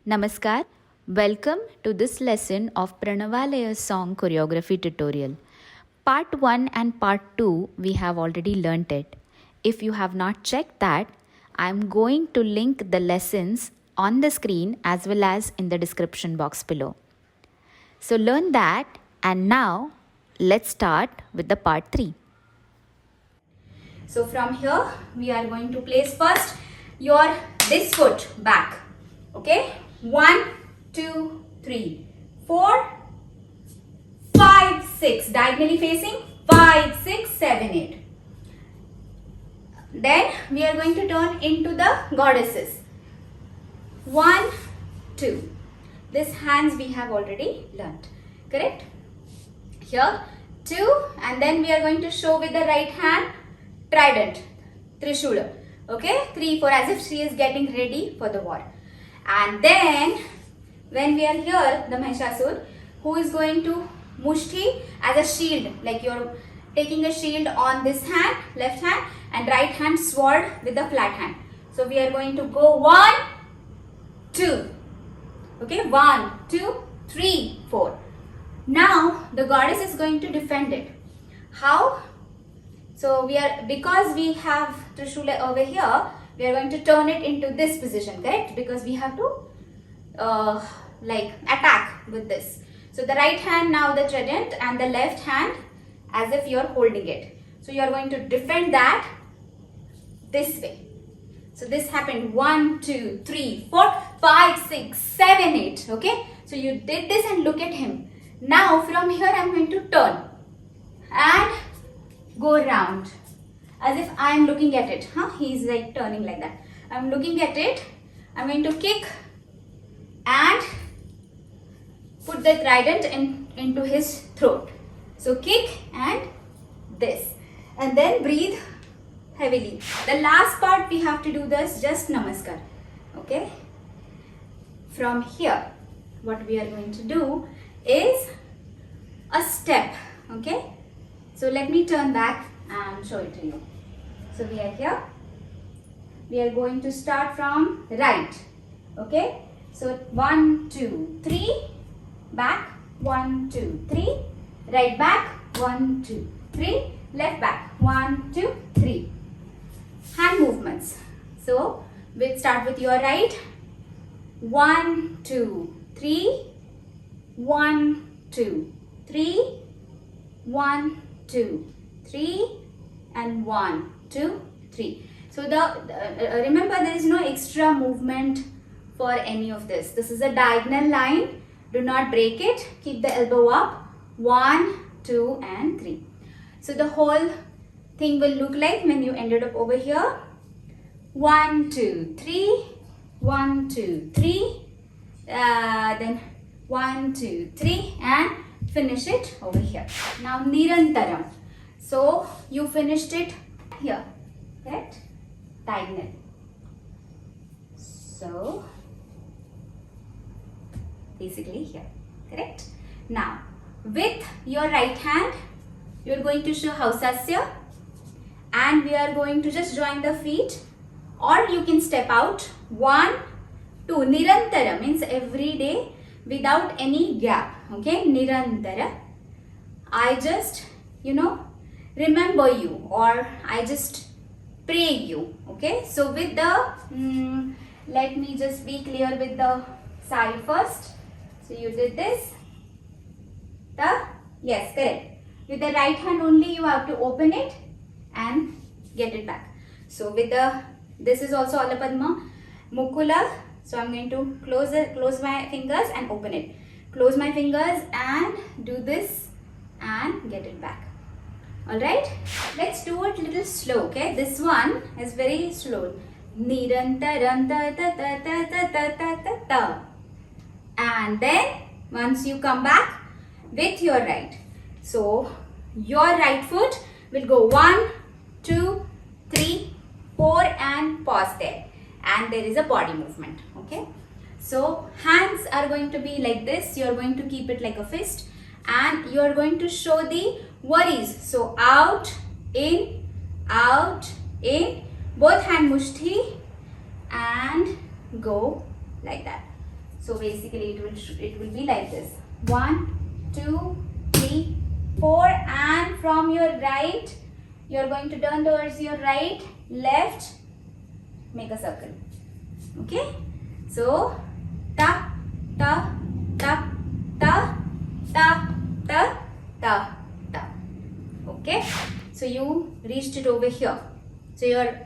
Namaskar. Welcome to this lesson of Pranavalay song choreography tutorial. Part 1 and part 2 we have already learnt it. If you have not checked that, I am going to link the lessons on the screen as well as in the description box below. So learn that, and now let's start with the part 3. So from here we are going to place first this foot back. Okay, 1, 2, 3, 4, 5, 6, diagonally facing 5, 6, 7, 8. Then we are going to turn into the goddesses. 1, 2. This hands we have already learnt, correct? Here 2, and then we are going to show with the right hand trident, Trishula. Okay, 3, 4, as if she is getting ready for the war. And then when we are here, the Mahishasur, who is going to mushti as a shield, like you're taking a shield on this hand, left hand, and right hand sword with the flat hand. So we are going to go 1, 2. Okay, 1, 2, 3, 4. Now the goddess is going to defend it. How? So because we have Trishula over here, we are going to turn it into this position, correct? Because we have to attack with this. So the right hand now the trident and the left hand as if you are holding it. So you are going to defend that this way. So this happened 1, 2, 3, 4, 5, 6, 7, 8. Okay. So you did this and look at him. Now from here I am going to turn and go round as if I am looking at it. He is like turning like that. I am looking at it. I am going to kick and put the trident into his throat. So kick and this, and then breathe heavily. The last part we have to do this just namaskar. Okay. From here, what we are going to do is a step. Okay. So let me turn back and show it to you. So we are here. We are going to start from right. Okay. So 1, 2, 3, back, 1, 2, 3, right back, 1, 2, 3, left back, 1, 2, 3. Hand movements. So we'll start with your right. 1, 2, 3, 1, 2, 3, 1, 2, 3, and 1, 2, 3. So remember, there is no extra movement for any of this. This is a diagonal line. Do not break it. Keep the elbow up. 1, 2, and 3. So the whole thing will look like when you ended up over here. 1, 2, 3, 1, 2, 3. Then 1, 2, 3, and finish it over here. Now Nirantaram. So you finished it here, correct? Diagonal. So basically here, correct? Now with your right hand you are going to show Hausasya, and we are going to just join the feet, or you can step out. 1, 2. Nirantara means every day without any gap. Okay, Nirantara. I just remember you, or I just pray you. Okay, so with the let me just be clear with the side first. So you did this. Yes, correct. With the right hand only you have to open it and get it back. So with this is also Alapadma, Mukula. So I'm going to close my fingers and open it. Close my fingers and do this and get it back. Alright, let's do it little slow. Okay, this one is very slow. Nirantaram ta ta ta ta ta ta ta ta ta. And then once you come back with your right. So your right foot will go 1, 2, 3, 4 and pause there. And there is a body movement. Okay. So hands are going to be like this. You are going to keep it like a fist. And you are going to show the worries. So out, in, both hand mushti and go like that. So basically it will be like this. 1, 2, 3, 4, and from your right, you are going to turn towards your right, left, make a circle. Okay? So ta, ta, ta, ta, ta, ta, ta, ta. Okay? So you reached it over here. So your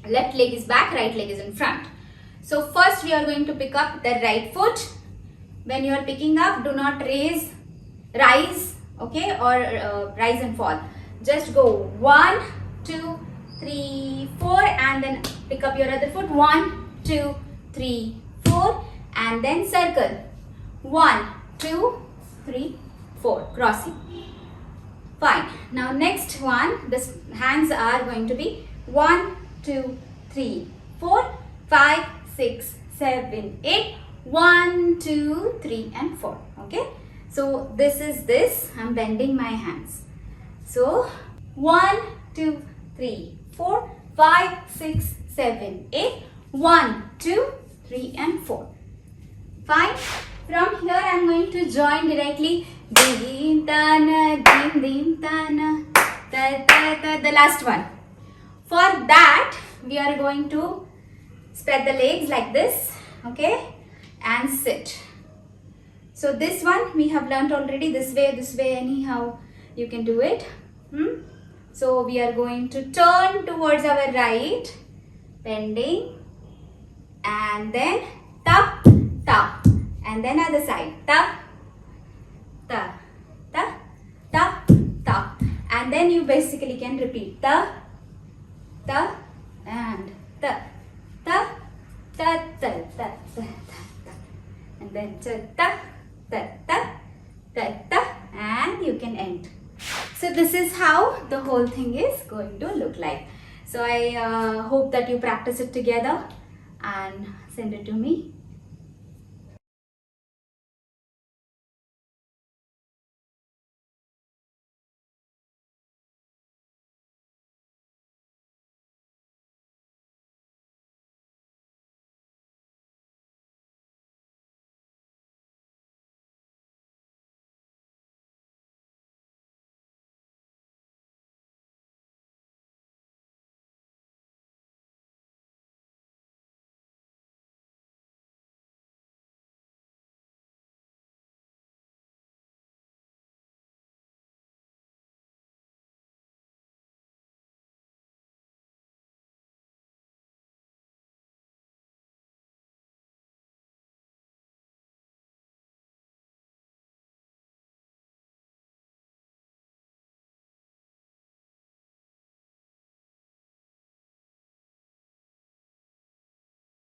left leg is back, right leg is in front. So first we are going to pick up the right foot. When you are picking up, do not rise, okay, or rise and fall. Just go 1, 2, 3, 4, and then pick up your other foot. 1, 2, 3, 4, and then circle. 1, 2, 3, 4, crossing. Fine. Now next one, the hands are going to be 1, 2, 3, 4, 5, 6, 7, 8. 1, 2, 3, and 4. Okay. So this is this. I'm bending my hands. So 1, 2, 3, 4, 5, 6, 7, 8. 1, 2, 3, and 4. Fine. From here I am going to join directly. Dim tana, dim dim tana, ta ta ta. The last one. For that we are going to spread the legs like this. Okay. And sit. So this one we have learnt already, this way, anyhow you can do it. So we are going to turn towards our right, bending, and then ta, ta, and then other side, ta, ta, ta, ta, ta, and then you basically can repeat ta, ta, and ta, ta, ta, ta, ta, ta, ta. And then ta, ta, ta, ta, ta, and you can end. So this is how the whole thing is going to look like. So I hope that you practice it together and send it to me.